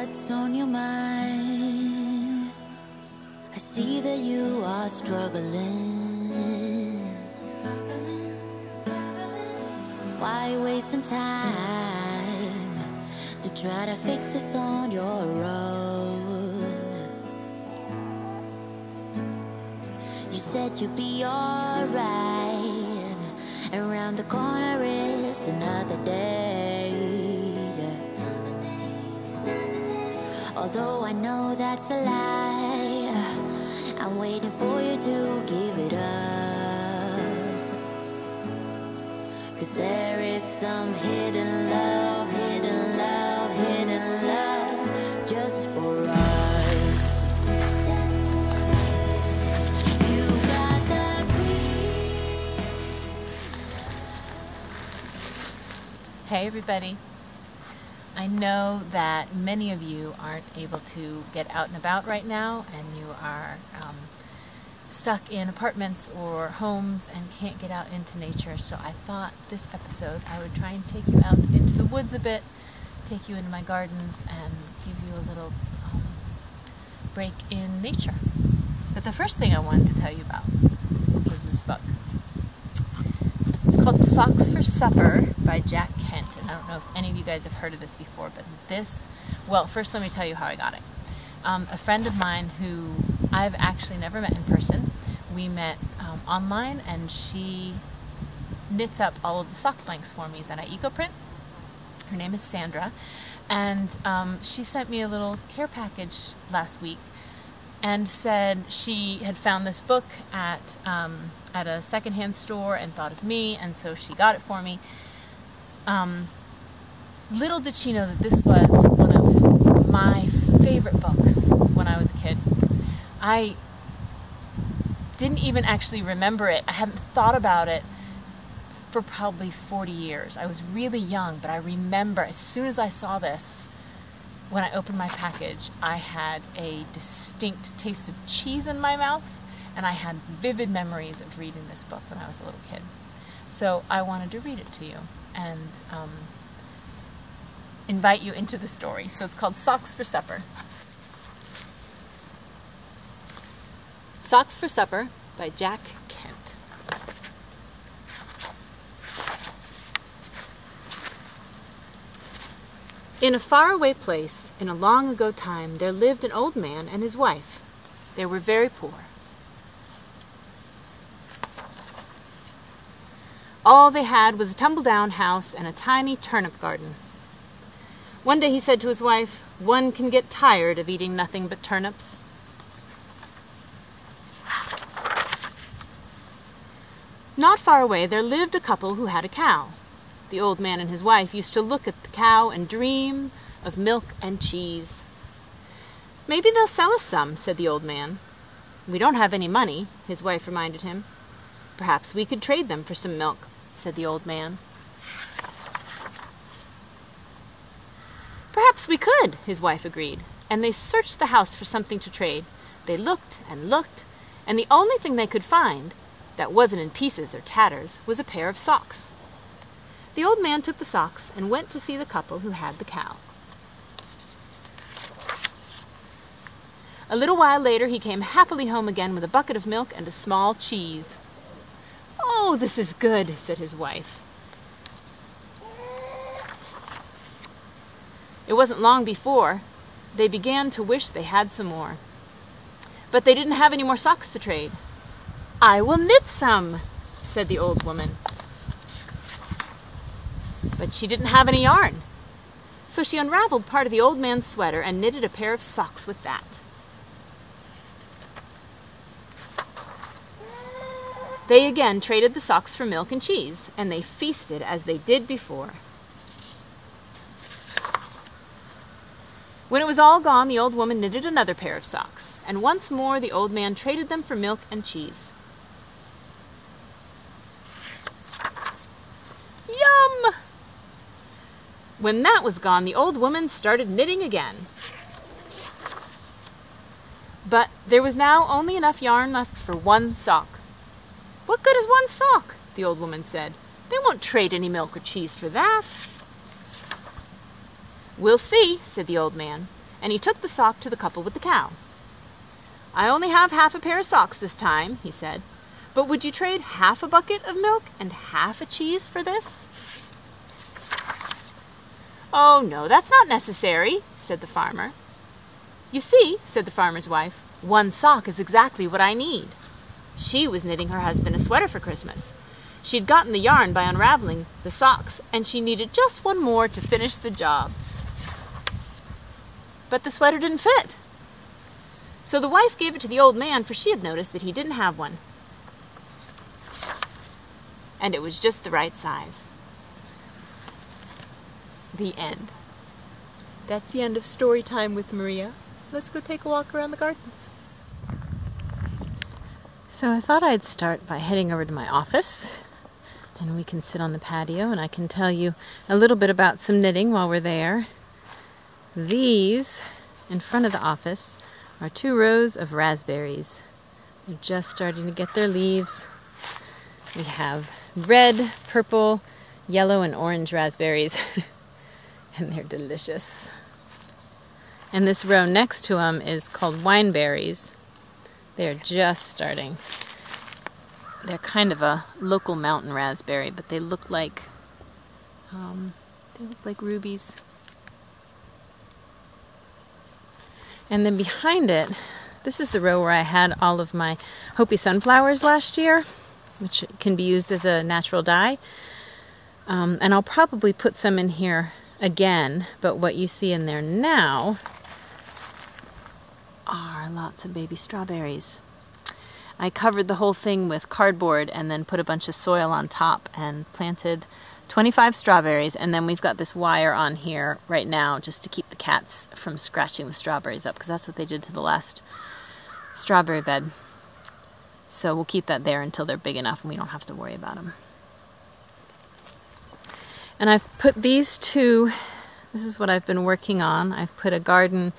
What's on your mind? I see that you are struggling. Why wasting time to try to fix this on your own? You said you'd be alright, and round the corner is another day. Although I know that's a lie, I'm waiting for you to give it up. 'Cause there is some hidden love, hidden love, hidden love just for us. 'Cause you got that free. Hey everybody. I know that many of you aren't able to get out and about right now, and you are stuck in apartments or homes and can't get out into nature. So I thought this episode I would try and take you out into the woods a bit, take you into my gardens, and give you a little break in nature. But the first thing I wanted to tell you about was this book. It's called Socks for Supper by Jack Kent, and I don't know if any of you guys have heard of this before, but this, well, first let me tell you how I got it. A friend of mine who I've actually never met in person, we met online, and she knits up all of the sock blanks for me that I eco-print. Her name is Sandra, and she sent me a little care package last week and said she had found this book at a secondhand store and thought of me, and so she got it for me. Little did she know that this was one of my favorite books when I was a kid. I didn't even actually remember it. I hadn't thought about it for probably 40 years. I was really young, but I remember as soon as I saw this, when I opened my package, I had a distinct taste of cheese in my mouth, and I had vivid memories of reading this book when I was a little kid. So I wanted to read it to you and invite you into the story. So it's called Socks for Supper. Socks for Supper by Jack Kent. In a faraway place, in a long ago time, there lived an old man and his wife. They were very poor. All they had was a tumble-down house and a tiny turnip garden. One day he said to his wife, "One can get tired of eating nothing but turnips." Not far away there lived a couple who had a cow. The old man and his wife used to look at the cow and dream of milk and cheese. "Maybe they'll sell us some," said the old man. "We don't have any money," his wife reminded him. "Perhaps we could trade them for some milk," said the old man. "Perhaps we could," his wife agreed, and they searched the house for something to trade. They looked and looked, and the only thing they could find that wasn't in pieces or tatters was a pair of socks. The old man took the socks and went to see the couple who had the cow. A little while later he came happily home again with a bucket of milk and a small cheese. "Oh, this is good," said his wife. It wasn't long before they began to wish they had some more. But they didn't have any more socks to trade. "I will knit some," said the old woman. But she didn't have any yarn. So she unraveled part of the old man's sweater and knitted a pair of socks with that. They again traded the socks for milk and cheese, and they feasted as they did before. When it was all gone, the old woman knitted another pair of socks, and once more the old man traded them for milk and cheese. Yum! When that was gone, the old woman started knitting again. But there was now only enough yarn left for one sock. "What good is one sock?" the old woman said. "They won't trade any milk or cheese for that." "We'll see," said the old man, and he took the sock to the couple with the cow. "I only have half a pair of socks this time," he said, "but would you trade half a bucket of milk and half a cheese for this?" "Oh, no, that's not necessary," said the farmer. "You see," said the farmer's wife, "one sock is exactly what I need." She was knitting her husband a sweater for Christmas. She'd gotten the yarn by unraveling the socks, and she needed just one more to finish the job. But the sweater didn't fit. So the wife gave it to the old man, for she had noticed that he didn't have one. And it was just the right size. The end. That's the end of story time with Maria. Let's go take a walk around the gardens. So I thought I'd start by heading over to my office, and we can sit on the patio and I can tell you a little bit about some knitting while we're there. These, in front of the office, are 2 rows of raspberries. They're just starting to get their leaves. We have red, purple, yellow, and orange raspberries, and they're delicious. And this row next to them is called wineberries. They're just starting. They're kind of a local mountain raspberry, but they look like rubies. And then behind it, this is the row where I had all of my Hopi sunflowers last year, which can be used as a natural dye. And I'll probably put some in here again, but what you see in there now are lots of baby strawberries. I covered the whole thing with cardboard and then put a bunch of soil on top and planted 25 strawberries, and then we've got this wire on here right now just to keep the cats from scratching the strawberries up, because that's what they did to the last strawberry bed. So we'll keep that there until they're big enough and we don't have to worry about them. And I've put these 2, this is what I've been working on. I've put a garden,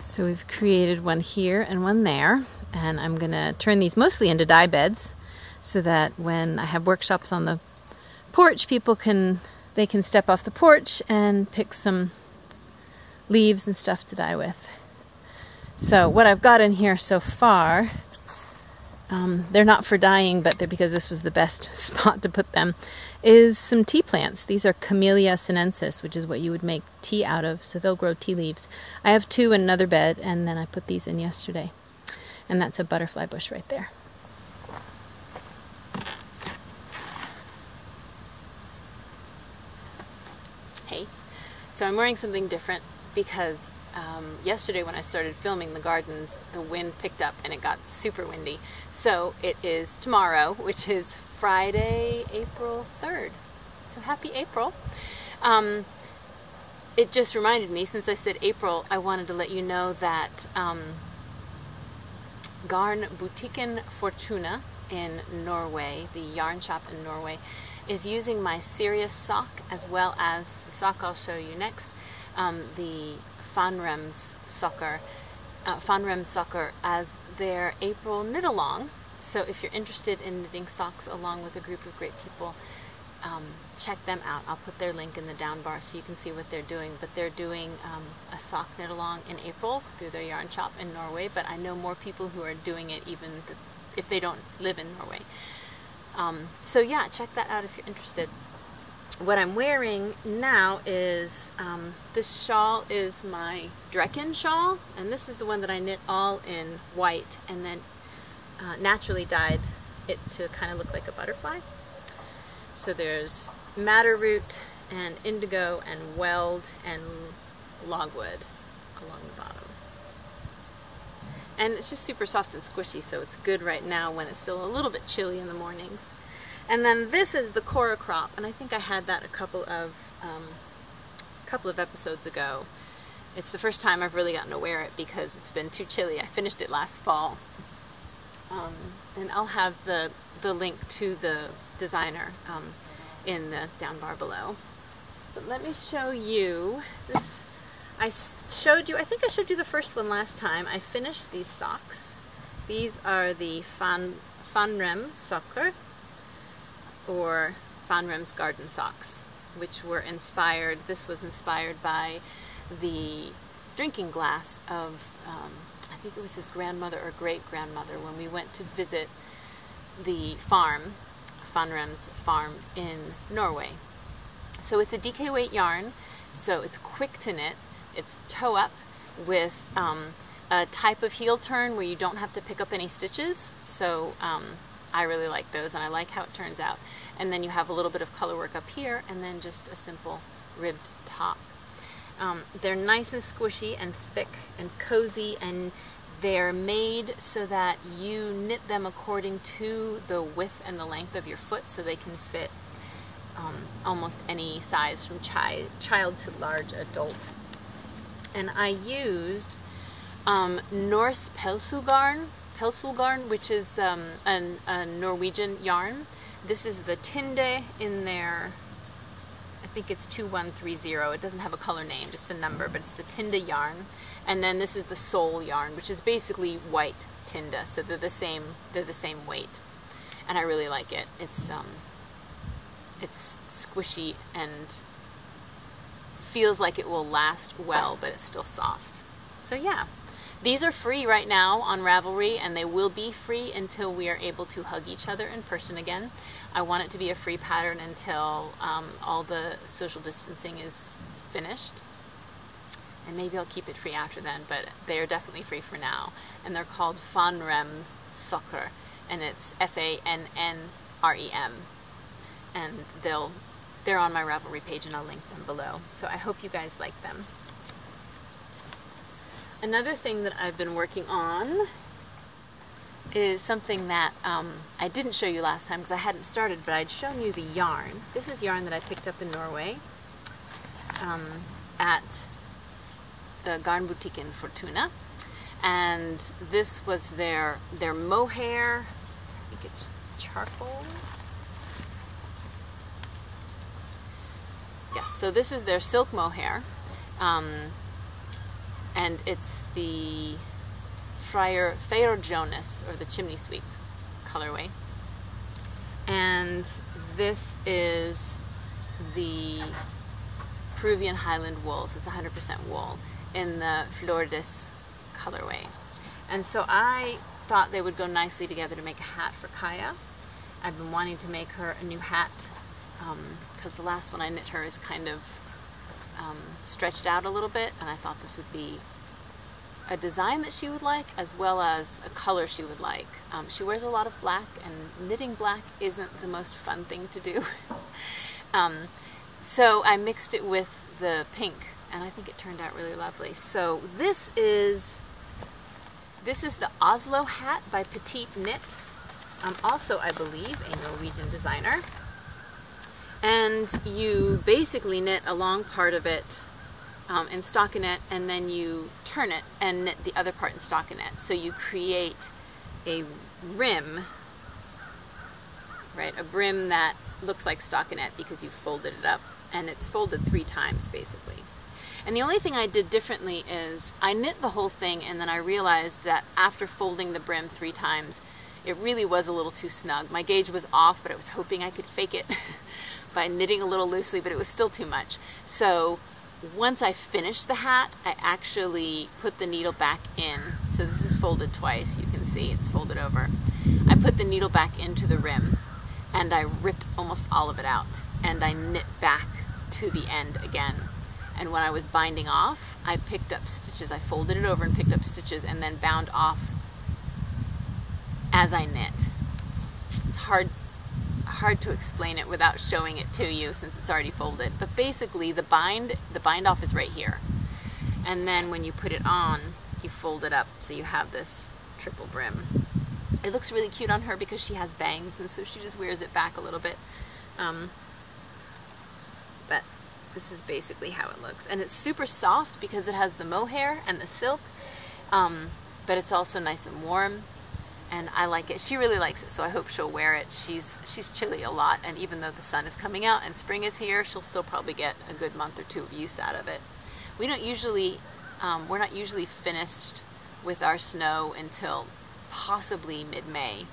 so we've created one here and one there, and I'm going to turn these mostly into dye beds so that when I have workshops on the porch, they can step off the porch and pick some leaves and stuff to dye with. So what I've got in here so far, they're not for dyeing, but they're because this was the best spot to put them, is some tea plants. These are Camellia sinensis, which is what you would make tea out of, so they'll grow tea leaves. I have 2 in another bed, and then I put these in yesterday. And that's a butterfly bush right there. Hey, so I'm wearing something different because yesterday when I started filming the gardens, the wind picked up and it got super windy. So it is tomorrow, which is Friday, April 3rd. So happy April. It just reminded me, since I said April, I wanted to let you know that Garn Butikken Fortuna in Norway, the yarn shop in Norway, is using my serious sock as well as the sock I'll show you next, the Fannrem Sokker, as their April knit along. So if you're interested in knitting socks along with a group of great people, check them out. I'll put their link in the down bar so you can see what they're doing. But they're doing a sock knit along in April through their yarn shop in Norway, but I know more people who are doing it even if they don't live in Norway. So yeah, check that out if you're interested. What I'm wearing now is, this shawl is my Drekin Shawl, and this is the one that I knit all in white and then naturally dyed it to kind of look like a butterfly. So there's madder root and indigo and weld and logwood along the bottom. And it's just super soft and squishy, so it's good right now when it's still a little bit chilly in the mornings. And then this is the Cora Crop, and I think I had that a couple of episodes ago. It's the first time I've really gotten to wear it because it's been too chilly. I finished it last fall. And I'll have the link to the designer in the down bar below. But let me show you this. I think I showed you the first one last time. I finished these socks. These are the Fannrem Sokker, or Fannrem's garden socks, which were inspired, this was inspired by the drinking glass of, I think it was his grandmother or great-grandmother, when we went to visit the farm, Fannrem's farm in Norway. So it's a DK weight yarn, so it's quick to knit. It's toe up with a type of heel turn where you don't have to pick up any stitches. So I really like those, and I like how it turns out. And then you have a little bit of color work up here, and then just a simple ribbed top. They're nice and squishy and thick and cozy, and they're made so that you knit them according to the width and the length of your foot, so they can fit almost any size from child to large adult. And I used Norse Pelsulgarn, which is a Norwegian yarn. This is the Tinde in their, I think it's 2130. It doesn't have a color name, just a number, but it's the Tinde yarn. And then this is the Sol yarn, which is basically white Tinde, so they're the same weight. And I really like it. It's squishy and feels like it will last well, but it's still soft. So yeah, these are free right now on Ravelry, and they will be free until we are able to hug each other in person again. I want it to be a free pattern until all the social distancing is finished. And maybe I'll keep it free after then, but they are definitely free for now. And they're called Fannrem Sokker, and it's F-A-N-N-R-E-M. And they're on my Ravelry page, and I'll link them below. So I hope you guys like them. Another thing that I've been working on is something that I didn't show you last time because I hadn't started, but I'd shown you the yarn. This is yarn that I picked up in Norway at the Garn Butikken Fortuna, and this was their mohair. I think it's charcoal. Yes, so this is their silk mohair, and it's the Friar Jonas, or the chimney sweep colorway. And this is the Peruvian Highland wool, so it's 100% wool, in the Flores colorway. And so I thought they would go nicely together to make a hat for Kaya. I've been wanting to make her a new hat because the last one I knit her is kind of stretched out a little bit, and I thought this would be a design that she would like, as well as a color she would like. She wears a lot of black, and knitting black isn't the most fun thing to do. So I mixed it with the pink, and I think it turned out really lovely. So this is the Oslo hat by Petite Knit, also I believe a Norwegian designer. And you basically knit a long part of it in stockinette, and then you turn it and knit the other part in stockinette. So you create a rim, right? A brim that looks like stockinette because you folded it up, and it's folded 3 times basically. And the only thing I did differently is I knit the whole thing, and then I realized that after folding the brim 3 times, it really was a little too snug. My gauge was off, but I was hoping I could fake it by knitting a little loosely, but it was still too much. So once I finished the hat, I actually put the needle back in. So this is folded twice, you can see it's folded over. I put the needle back into the rim, and I ripped almost all of it out, and I knit back to the end again. And when I was binding off, I picked up stitches. I folded it over and picked up stitches, and then bound off as I knit. It's hard to explain it without showing it to you since it's already folded. But basically the bind off is right here. And then when you put it on, you fold it up so you have this triple brim. It looks really cute on her because she has bangs, and so she just wears it back a little bit. But this is basically how it looks. And it's super soft because it has the mohair and the silk, but it's also nice and warm. And I like it. She really likes it, so I hope she'll wear it. She's chilly a lot, and even though the sun is coming out and spring is here, she'll still probably get a good month or 2 of use out of it. We don't usually, we're not usually finished with our snow until possibly mid-May,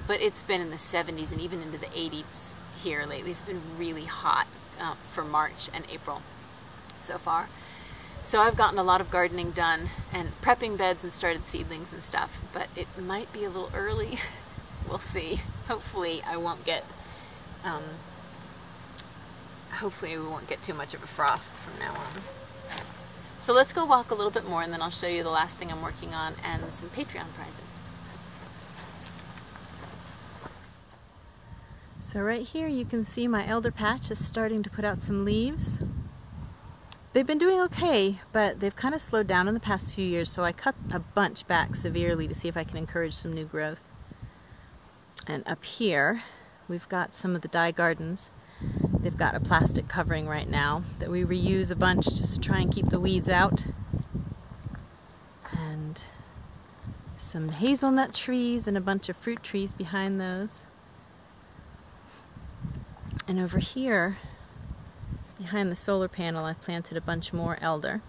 but it's been in the 70s and even into the 80s here lately. It's been really hot for March and April so far. So I've gotten a lot of gardening done and prepping beds and started seedlings and stuff, but it might be a little early. We'll see. Hopefully I won't get hopefully we won't get too much of a frost from now on. So let's go walk a little bit more and then I'll show you the last thing I'm working on and some Patreon prizes. So right here you can see my elder patch is starting to put out some leaves. They've been doing okay, but they've kind of slowed down in the past few years, so I cut a bunch back severely to see if I can encourage some new growth. And up here, we've got some of the dye gardens. They've got a plastic covering right now that we reuse a bunch just to try and keep the weeds out. And some hazelnut trees and a bunch of fruit trees behind those. And over here, behind the solar panel, I've planted a bunch more elder.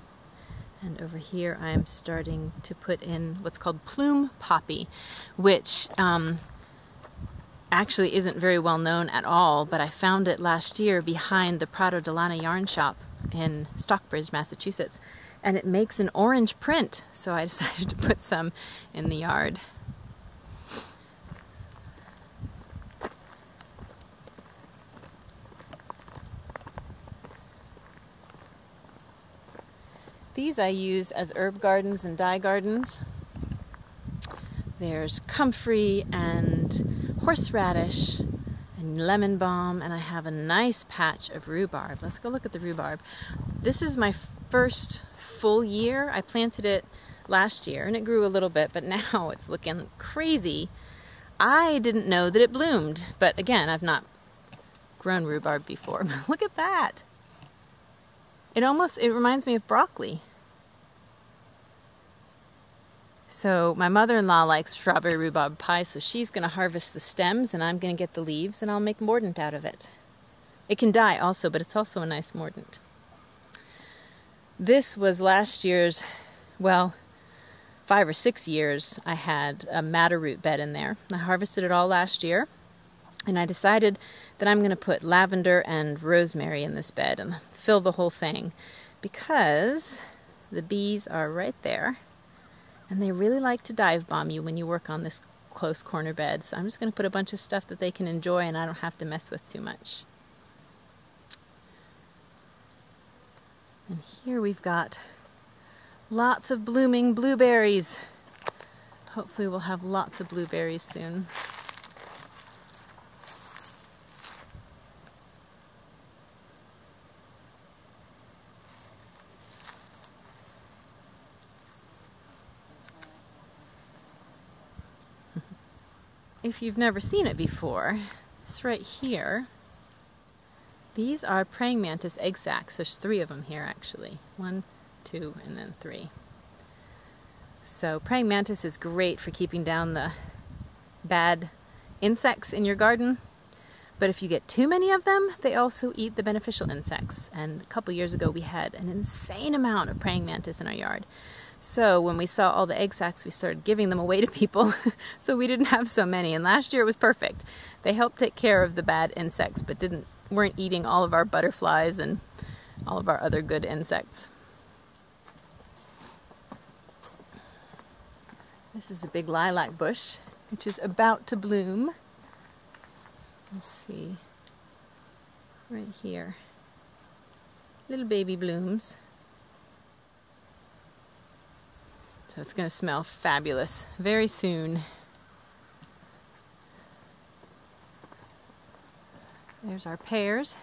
And over here I'm starting to put in what's called plume poppy, which actually isn't very well known at all, but I found it last year behind the Prado de Lana yarn shop in Stockbridge, Massachusetts. And it makes an orange print, so I decided to put some in the yard. These I use as herb gardens and dye gardens. There's comfrey and horseradish and lemon balm, and I have a nice patch of rhubarb. Let's go look at the rhubarb. This is my first full year. I planted it last year and it grew a little bit, but now it's looking crazy. I didn't know that it bloomed, but again, I've not grown rhubarb before. Look at that. It reminds me of broccoli. So my mother-in-law likes strawberry rhubarb pie, so she's going to harvest the stems and I'm going to get the leaves and I'll make mordant out of it. It can dye also, but it's also a nice mordant. This was last year's, well, 5 or 6 years I had a madder root bed in there. I harvested it all last year and I decided that I'm going to put lavender and rosemary in this bed and fill the whole thing because the bees are right there and they really like to dive bomb you when you work on this close corner bed. So I'm just going to put a bunch of stuff that they can enjoy and I don't have to mess with too much. And here we've got lots of blooming blueberries. Hopefully we'll have lots of blueberries soon. If you've never seen it before, this right here, these are praying mantis egg sacs. There's 3 of them here actually. 1, 2, and then 3. So praying mantis is great for keeping down the bad insects in your garden. But if you get too many of them, they also eat the beneficial insects. And a couple years ago we had an insane amount of praying mantis in our yard. So when we saw all the egg sacs, we started giving them away to people so we didn't have so many. And last year it was perfect. They helped take care of the bad insects, but weren't eating all of our butterflies and all of our other good insects. This is a big lilac bush, which is about to bloom. Let's see, right here. Little baby blooms. So it's going to smell fabulous very soon. There's our pears.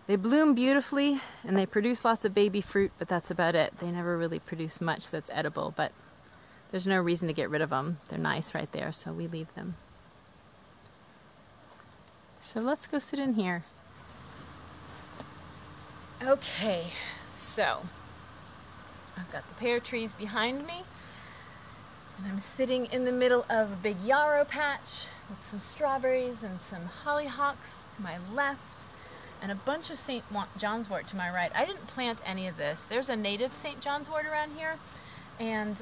They bloom beautifully and they produce lots of baby fruit, but that's about it. They never really produce much that's edible, but there's no reason to get rid of them. They're nice right there, so we leave them. So let's go sit in here. Okay, so I've got the pear trees behind me, and I'm sitting in the middle of a big yarrow patch with some strawberries and some hollyhocks to my left, and a bunch of St. John's wort to my right. I didn't plant any of this. There's a native St. John's wort around here, and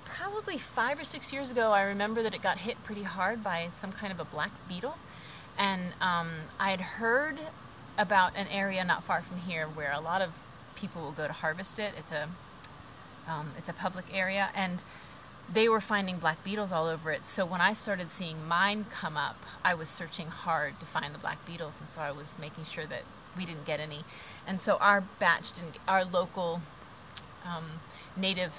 probably 5 or 6 years ago I remember that it got hit pretty hard by some kind of a black beetle, and I had heard about an area not far from here where a lot of people will go to harvest it. It's a public area, and they were finding black beetles all over it. So when I started seeing mine come up, I was searching hard to find the black beetles, and so I was making sure that we didn't get any. And so our batch didn't, our local native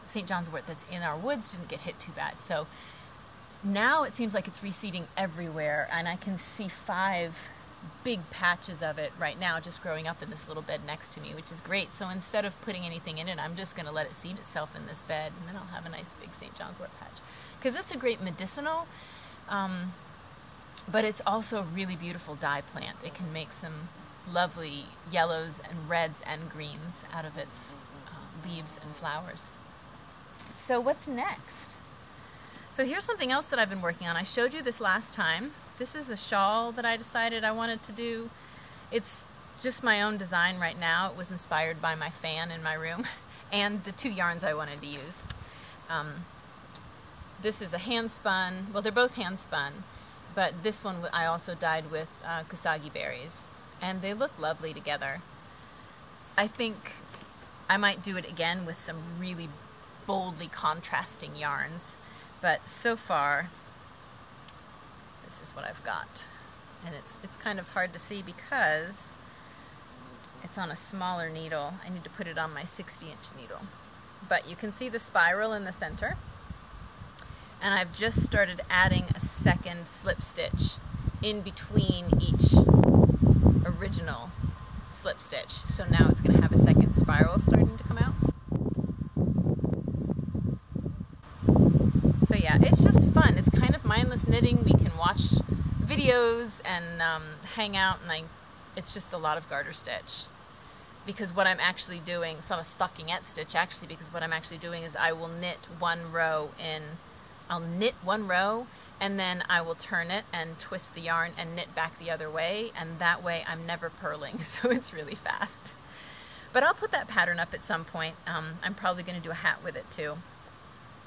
St. John's wort that's in our woods didn't get hit too bad. So now it seems like it's reseeding everywhere, and I can see 5 big patches of it right now just growing up in this little bed next to me, which is great. So instead of putting anything in it, I'm just going to let it seed itself in this bed, and then I'll have a nice big St. John's wort patch. Because it's a great medicinal, but it's also a really beautiful dye plant. It can make some lovely yellows and reds and greens out of its leaves and flowers. So what's next? So here's something else that I've been working on. I showed you this last time. This is a shawl that I decided I wanted to do. It's just my own design right now. It was inspired by my fan in my room and the 2 yarns I wanted to use. This is a hand spun, well, they're both hand spun, but this one I also dyed with kusagi berries, and they look lovely together. I think I might do it again with some really boldly contrasting yarns, but so far this is what I've got. And it's kind of hard to see because it's on a smaller needle. I need to put it on my 60-inch needle. But you can see the spiral in the center. And I've just started adding a second slip stitch in between each original slip stitch. So now it's going to have a second spiral starting to come out. So yeah, it's just fun. It's kind of mindless knitting. We can watch videos and hang out, and it's just a lot of garter stitch. Because what I'm actually doing, it's not a stockingette stitch actually, because what I'm actually doing is I will knit 1 row in, I'll knit 1 row, and then I will turn it and twist the yarn and knit back the other way, and that way I'm never purling, so it's really fast. But I'll put that pattern up at some point. I'm probably going to do a hat with it too.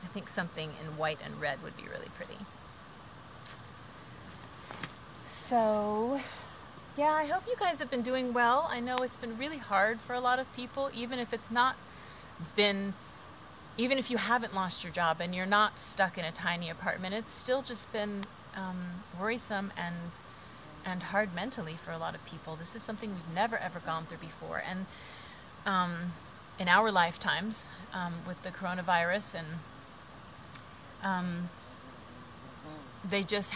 I think something in white and red would be really pretty. So, yeah, I hope you guys have been doing well. I know it's been really hard for a lot of people, even if it's not been, even if you haven't lost your job and you're not stuck in a tiny apartment, it's still just been worrisome and hard mentally for a lot of people. This is something we've never ever gone through before. And in our lifetimes, with the coronavirus, and we just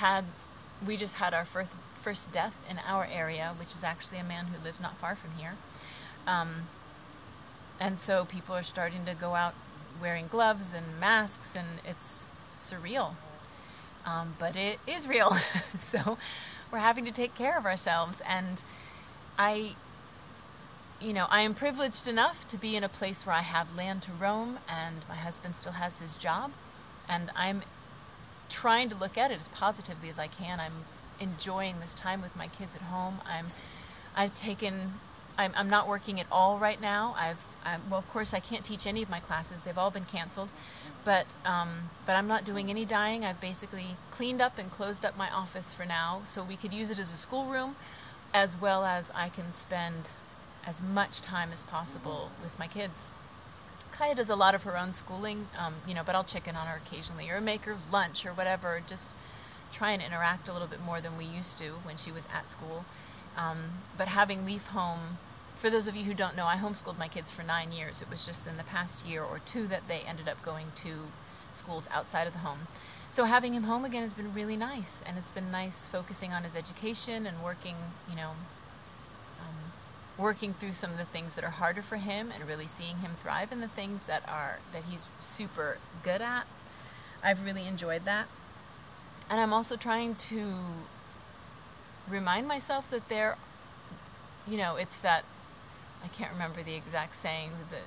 had our first death in our area, which is actually a man who lives not far from here. And so people are starting to go out wearing gloves and masks, and it's surreal. But it is real. So we're having to take care of ourselves. And I am privileged enough to be in a place where I have land to roam, and my husband still has his job. And I'm trying to look at it as positively as I can. I'm enjoying this time with my kids at home. I'm not working at all right now. Well, of course, I can't teach any of my classes. They've all been canceled. But I'm not doing any dyeing. I've basically cleaned up and closed up my office for now, so we could use it as a schoolroom, as well as I can spend as much time as possible with my kids. Kaya does a lot of her own schooling, but I'll check in on her occasionally, or make her lunch or whatever, just try and interact a little bit more than we used to when she was at school. But having Leaf home, for those of you who don't know, I homeschooled my kids for 9 years. It was just in the past year or 2 that they ended up going to schools outside of the home. So having him home again has been really nice, and it's been nice focusing on his education and working through some of the things that are harder for him, and really seeing him thrive in the things that he's super good at. I've really enjoyed that. And I'm also trying to remind myself that it's that, I can't remember the exact saying, that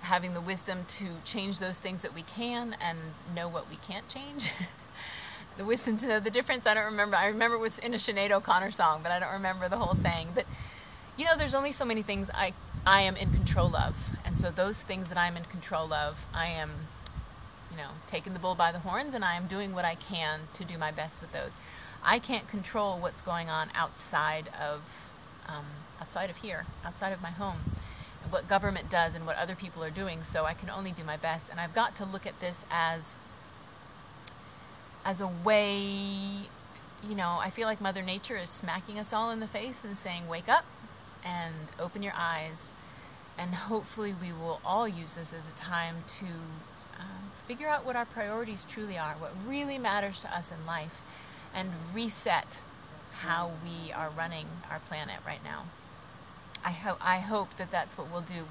having the wisdom to change those things that we can and know what we can't change. The wisdom to know the difference. I don't remember. I remember it was in a Sinead O'Connor song, but I don't remember the whole saying. But, there's only so many things I am in control of. And so those things that I'm in control of, I am, taking the bull by the horns, and I am doing what I can to do my best with those. I can't control what's going on outside of here, outside of my home, and what government does and what other people are doing. So I can only do my best, and I've got to look at this as a way, you know, I feel like Mother Nature is smacking us all in the face and saying, wake up and open your eyes. And hopefully we will all use this as a time to figure out what our priorities truly are, what really matters to us in life, and reset how we are running our planet right now. I hope that that's what we'll do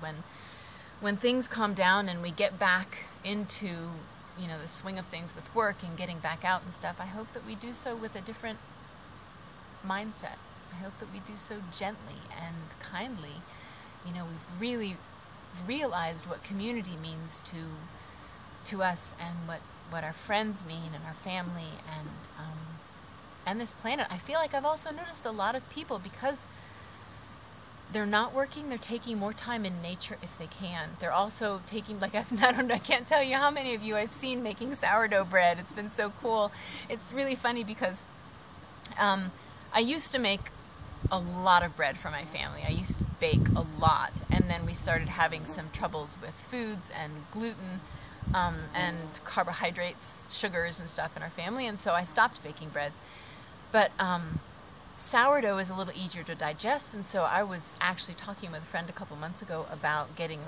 when things calm down and we get back into, you know, the swing of things with work and getting back out and stuff. I hope that we do so with a different mindset. I hope that we do so gently and kindly. You know, we've really realized what community means to us, and what our friends mean, and our family, and this planet. I feel like I've also noticed a lot of people, because they're not working, they're taking more time in nature if they can. They're also taking, like, I can't tell you how many of you I've seen making sourdough bread. It's been so cool. It's really funny because I used to make a lot of bread for my family. I used to bake a lot, and then we started having some troubles with foods and gluten and carbohydrates, sugars and stuff in our family, and so I stopped baking breads. But sourdough is a little easier to digest, and so I was actually talking with a friend a couple months ago about getting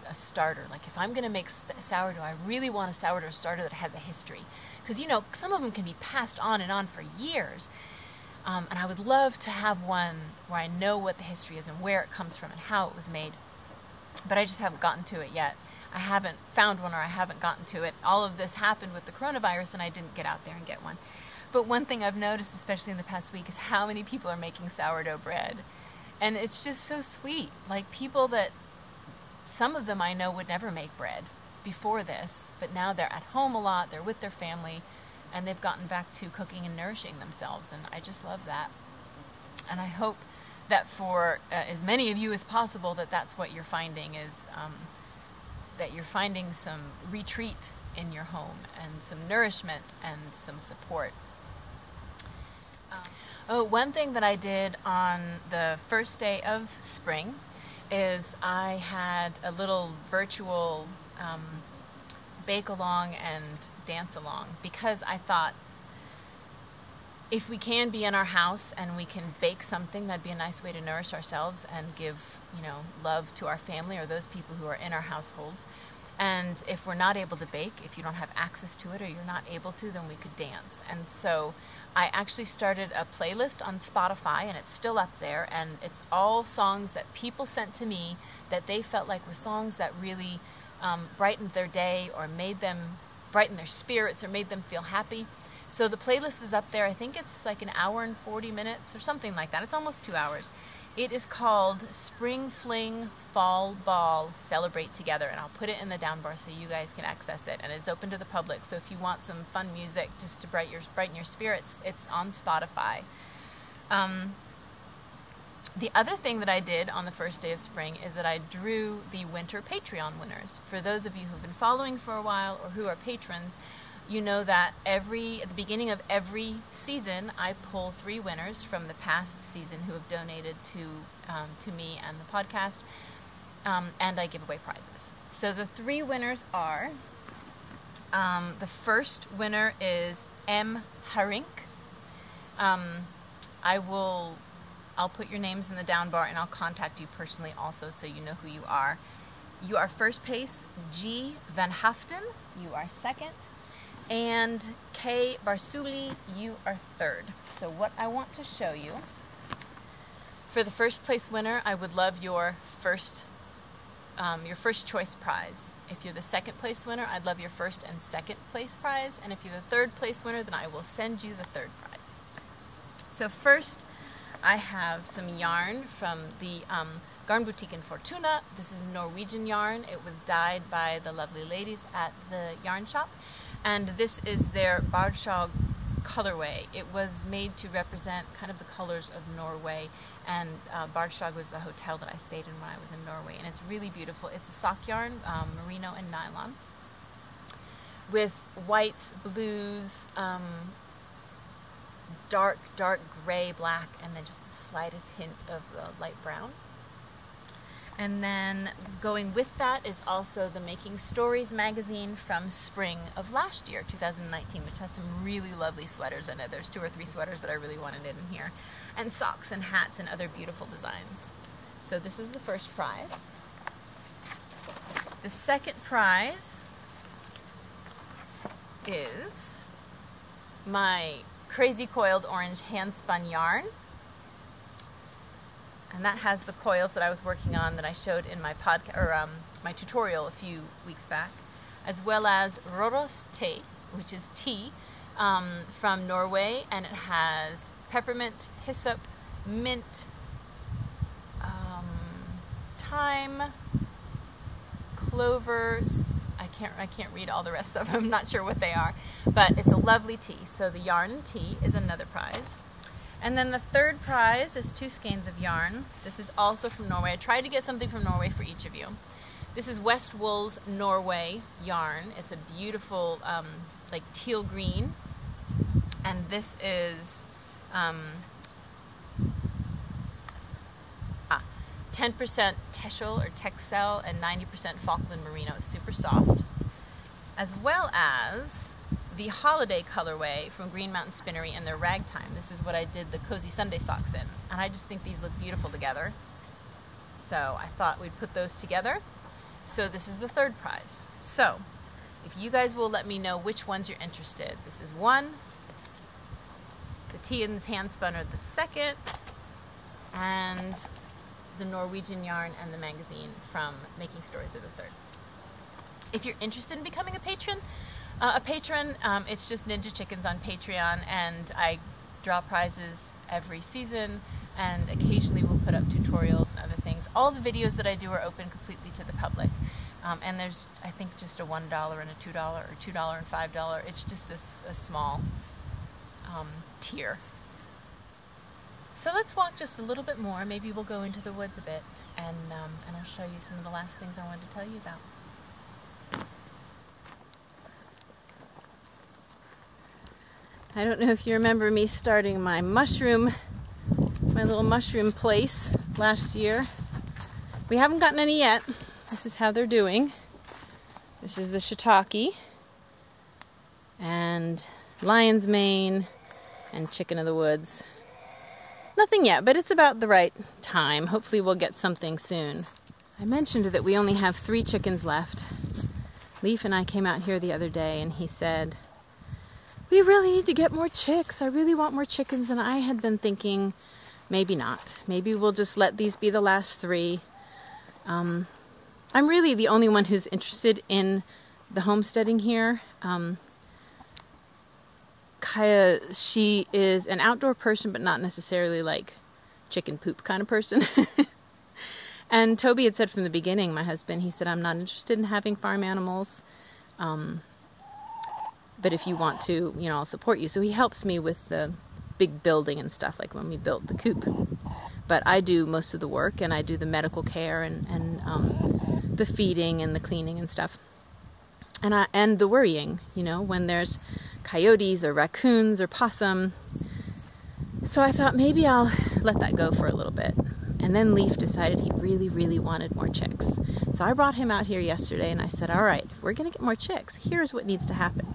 a starter. Like, if I'm going to make sourdough, I really want a sourdough starter that has a history, because, you know, some of them can be passed on and on for years. And I would love to have one where I know what the history is and where it comes from and how it was made. But I just haven't gotten to it yet. I haven't found one, or I haven't gotten to it. All of this happened with the coronavirus, and I didn't get out there and get one. But one thing I've noticed, especially in the past week, is how many people are making sourdough bread. And it's just so sweet. Like, people that, some of them I know would never make bread before this, but now they're at home a lot, they're with their family, and they've gotten back to cooking and nourishing themselves, and I just love that. And I hope that for as many of you as possible, that's what you're finding, is that you're finding some retreat in your home, and some nourishment, and some support. One thing that I did on the first day of spring is I had a little virtual bake along and dance along, because I thought, if we can be in our house and we can bake something, that'd be a nice way to nourish ourselves and give, you know, love to our family or those people who are in our households. And if we're not able to bake, if you don't have access to it or you're not able to, then we could dance. And so I actually started a playlist on Spotify, and it's still up there, and it's all songs that people sent to me that they felt like were songs that really brightened their day, or made them brighten their spirits, or made them feel happy. So the playlist is up there. I think it's like 1 hour and 40 minutes or something like that. It's almost 2 hours. It is called Spring Fling Fall Ball Celebrate Together, and I'll put it in the down bar so you guys can access it, and it's open to the public. So if you want some fun music just to brighten your spirits, it's on Spotify. The other thing that I did on the first day of spring is that I drew the winter Patreon winners. For those of you who've been following for a while or who are patrons, you know that at the beginning of every season, I pull 3 winners from the past season who have donated to me and the podcast, and I give away prizes. So the 3 winners are, the first winner is M. Harink. I'll put your names in the down bar, and I'll contact you personally also, so you know who you are. You are first place, G.Van Haften. You are second. And K. Barsuli, you are third. So what I want to show you, for the first place winner, I would love your first choice prize. If you're the second place winner, I'd love your first and second place prize. And if you're the third place winner, then I will send you the third prize. So first, I have some yarn from the Garn Butikken Fortuna. This is Norwegian yarn. It was dyed by the lovely ladies at the yarn shop. And this is their Bardsjag colorway. It was made to represent kind of the colors of Norway. And Bardsjag was the hotel that I stayed in when I was in Norway. And it's really beautiful. It's a sock yarn, merino and nylon, with whites, blues, dark, dark gray, black, and then just the slightest hint of light brown. And then going with that is also the Making Stories magazine from spring of last year, 2019, which has some really lovely sweaters in it. There's 2 or 3 sweaters that I really wanted in here, and socks and hats and other beautiful designs. So this is the first prize. The second prize is my crazy coiled orange hand spun yarn. And that has the coils that I was working on that I showed in my podcast or my tutorial a few weeks back, as well as Roros te, which is tea from Norway, and it has peppermint, hyssop, mint, thyme, clover. I can't read all the rest of them. I'm not sure what they are, but it's a lovely tea. So the yarn and tea is another prize. And then the third prize is 2 skeins of yarn. This is also from Norway. I tried to get something from Norway for each of you. This is West Wool's Norway yarn. It's a beautiful like teal green. And this is 10% Texel or Texel and 90% Falkland Merino. It's super soft. As well as the holiday colorway from Green Mountain Spinnery and their Ragtime. This is what I did the Cozy Sunday socks in. And I just think these look beautiful together. So I thought we'd put those together. So this is the third prize. So if you guys will let me know which ones you're interested. This is one. The tea and hand spun are the second. And the Norwegian yarn and the magazine from Making Stories are the third. If you're interested in becoming a patron, it's just Ninja Chickens on Patreon, and I draw prizes every season, and occasionally we'll put up tutorials and other things. All the videos that I do are open completely to the public, and there's, I think, just a $1 and a $2 or $2 and $5. It's just a small tier. So let's walk just a little bit more. Maybe we'll go into the woods a bit, and I'll show you some of the last things I wanted to tell you about. I don't know if you remember me starting my little mushroom place last year. We haven't gotten any yet. This is how they're doing. This is the shiitake and lion's mane and chicken of the woods. Nothing yet, but it's about the right time. Hopefully we'll get something soon. I mentioned that we only have 3 chickens left. Leaf and I came out here the other day, and he said, "We really need to get more chicks. I really want more chickens." And I had been thinking, maybe not. Maybe we'll just let these be the last 3. I'm really the only one who's interested in the homesteading here. Kaya, she is an outdoor person, but not necessarily like chicken poop kind of person. And Toby had said from the beginning, my husband, he said, "I'm not interested in having farm animals. But if you want to, I'll support you." So he helps me with the big building and stuff, like when we built the coop. But I do most of the work, and I do the medical care and the feeding and the cleaning and stuff. And the worrying, when there's coyotes or raccoons or possum. So I thought maybe I'll let that go for a little bit. And then Leaf decided he really, really wanted more chicks. So I brought him out here yesterday, and I said, "All right, if we're going to get more chicks, here's what needs to happen."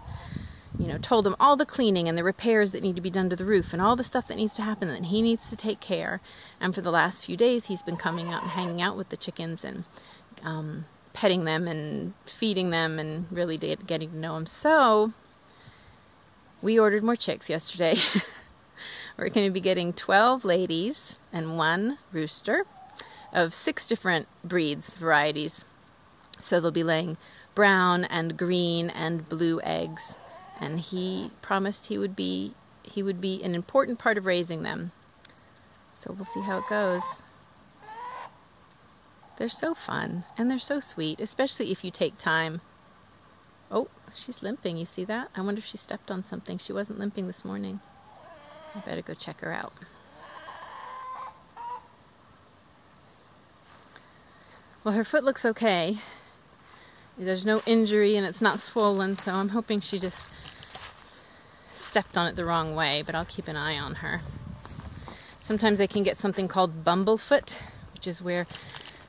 Told him all the cleaning and the repairs that need to be done to the roof and all the stuff that needs to happen that he needs to take care. And for the last few days, he's been coming out and hanging out with the chickens and petting them and feeding them and really getting to know them. So we ordered more chicks yesterday. We're going to be getting 12 ladies and 1 rooster of 6 different breeds, varieties. So they'll be laying brown and green and blue eggs. And he promised he would be an important part of raising them. So we'll see how it goes. They're so fun, and they're so sweet, especially if you take time. Oh, she's limping, you see that? I wonder if she stepped on something. She wasn't limping this morning. I better go check her out. Well, her foot looks okay. There's no injury and it's not swollen, so I'm hoping she just stepped on it the wrong way, but I'll keep an eye on her. Sometimes they can get something called bumblefoot, which is where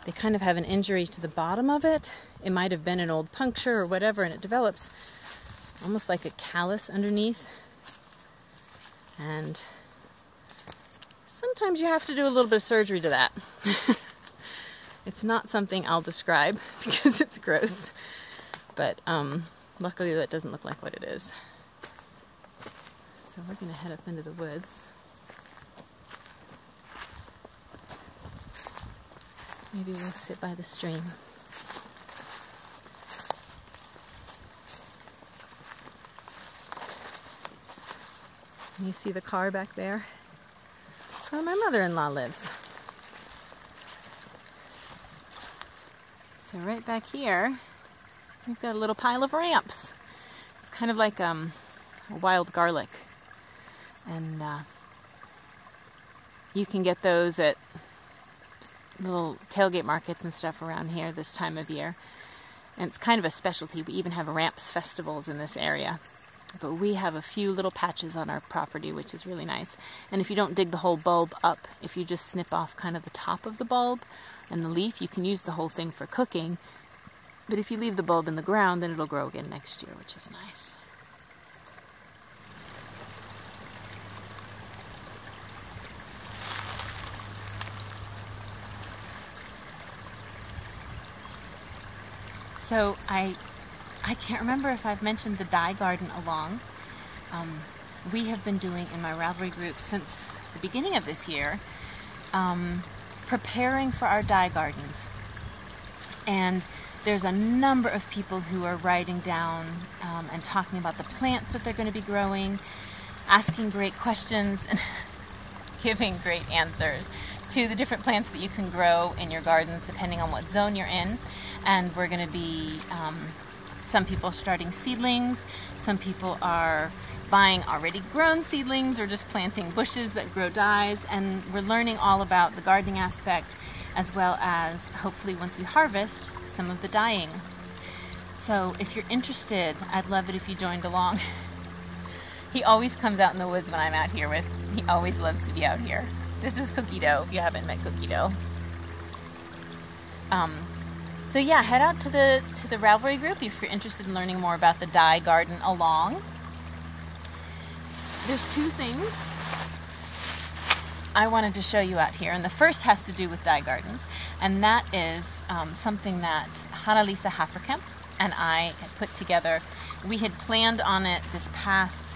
they kind of have an injury to the bottom of it. It might have been an old puncture or whatever, and it develops almost like a callus underneath. And sometimes you have to do a little bit of surgery to that. It's not something I'll describe because it's gross, but luckily that doesn't look like what it is. So we're going to head up into the woods. Maybe we'll sit by the stream. You see the car back there? That's where my mother-in-law lives. So right back here, we've got a little pile of ramps. It's kind of like a wild garlic. And you can get those at little tailgate markets and stuff around here this time of year. And it's kind of a specialty. We even have ramps festivals in this area. But we have a few little patches on our property, which is really nice. And if you don't dig the whole bulb up, if you just snip off kind of the top of the bulb and the leaf, you can use the whole thing for cooking. But if you leave the bulb in the ground, then it'll grow again next year, which is nice. So I can't remember if I've mentioned the dye garden along. We have been doing in my Ravelry group since the beginning of this year, preparing for our dye gardens. And there's a number of people who are writing down and talking about the plants that they're going to be growing, asking great questions and giving great answers to the different plants that you can grow in your gardens depending on what zone you're in. And we're going to be, some people starting seedlings, some people are buying already grown seedlings or just planting bushes that grow dyes, and we're learning all about the gardening aspect as well as, hopefully once we harvest, some of the dyeing. So if you're interested, I'd love it if you joined along. He always comes out in the woods when I'm out here he always loves to be out here. This is Cookie Dough, if you haven't met Cookie Dough. So yeah, head out to the Ravelry group if you're interested in learning more about the dye garden along. There's two things I wanted to show you out here, and the first has to do with dye gardens, and that is something that G.Van Haften and I had put together. We had planned on it this past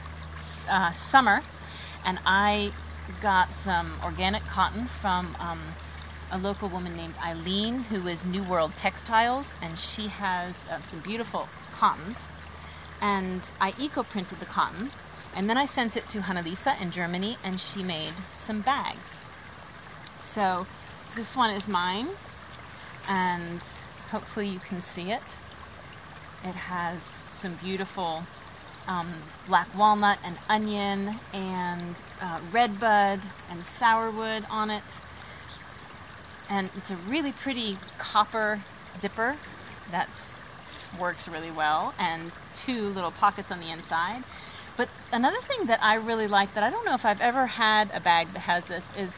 summer, and I got some organic cotton from a local woman named Eileen, who is New World Textiles, and she has some beautiful cottons. And I eco-printed the cotton, and then I sent it to G.Van in Germany, and she made some bags. So this one is mine, and hopefully you can see it. It has some beautiful black walnut and onion and redbud and sourwood on it. And it's a really pretty copper zipper that works really well, and two little pockets on the inside. But another thing that I really like, that I don't know if I've ever had a bag that has this, is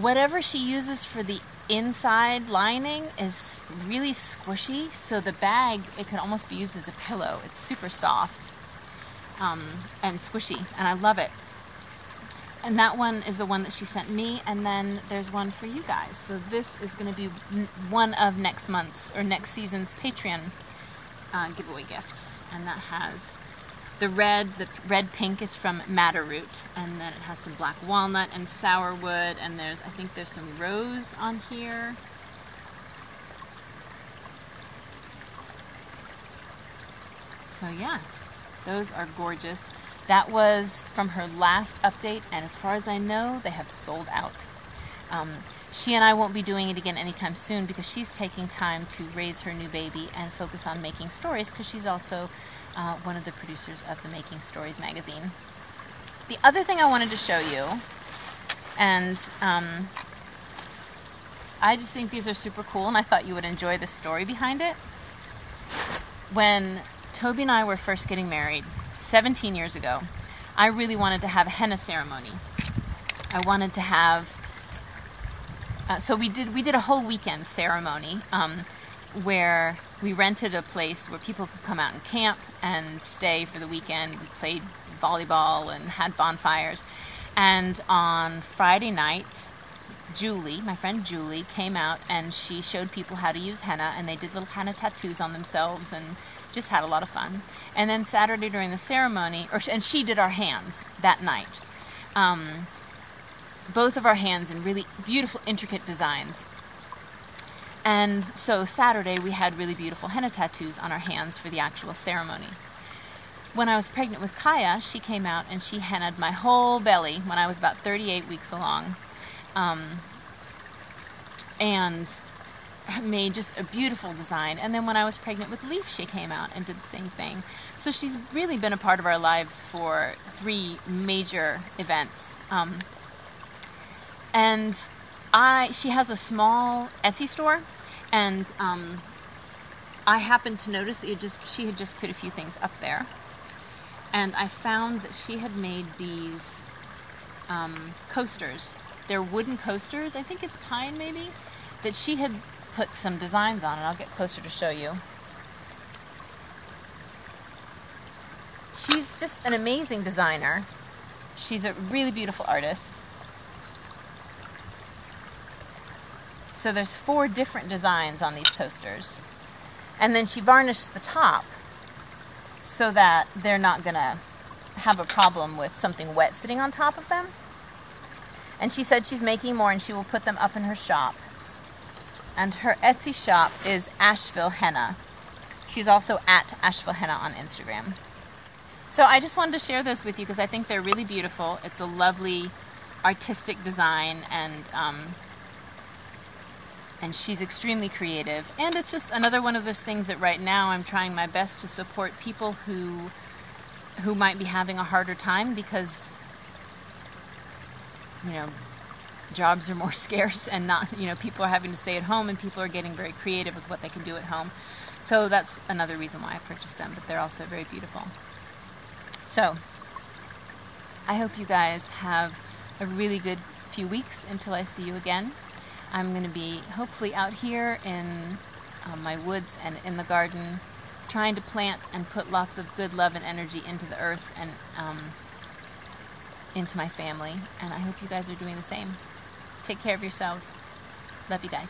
whatever she uses for the inside lining is really squishy, so the bag, it can almost be used as a pillow. It's super soft and squishy, and I love it. And that one is the one that she sent me, and then there's one for you guys. So this is going to be one of next month's or next season's Patreon giveaway gifts. And that has the red pink is from Madder Root, and then it has some black walnut and sourwood, and I think there's some rose on here. So yeah, those are gorgeous. That was from her last update, and as far as I know, they have sold out. She and I won't be doing it again anytime soon because she's taking time to raise her new baby and focus on making stories, because she's also one of the producers of the Making Stories magazine. The other thing I wanted to show you, and I just think these are super cool, and I thought you would enjoy the story behind it. When Toby and I were first getting married 17 years ago, I really wanted to have a henna ceremony. I wanted to have, so we did a whole weekend ceremony where we rented a place where people could come out and camp and stay for the weekend. We played volleyball and had bonfires. And on Friday night, Julie, my friend Julie, came out and she showed people how to use henna, and they did little henna tattoos on themselves and just had a lot of fun. And then Saturday during the ceremony, and she did our hands that night. Both of our hands in really beautiful, intricate designs. And so Saturday we had really beautiful henna tattoos on our hands for the actual ceremony. When I was pregnant with Kaya, she came out and she hennaed my whole belly when I was about 38 weeks along. And made just a beautiful design. And then when I was pregnant with Leaf, she came out and did the same thing. So she's really been a part of our lives for 3 major events. And she has a small Etsy store, and I happened to notice that she had just put a few things up there. And I found that she had made these coasters. They're wooden coasters, I think it's pine maybe, that she had put some designs on, and I'll get closer to show you. She's just an amazing designer. She's a really beautiful artist. So there's 4 different designs on these coasters. And then she varnished the top so that they're not gonna have a problem with something wet sitting on top of them. And she said she's making more and she will put them up in her shop. And her Etsy shop is Asheville Henna. She's also at Asheville Henna on Instagram. So I just wanted to share those with you because I think they're really beautiful. It's a lovely artistic design, and she's extremely creative. And it's just another one of those things that right now I'm trying my best to support people who might be having a harder time because, you know, jobs are more scarce and not, you know, people are having to stay at home and people are getting very creative with what they can do at home. So that's another reason why I purchased them, but they're also very beautiful. So I hope you guys have a really good few weeks until I see you again. I'm going to be hopefully out here in my woods and in the garden trying to plant and put lots of good love and energy into the earth and into my family. And I hope you guys are doing the same. Take care of yourselves. Love you guys.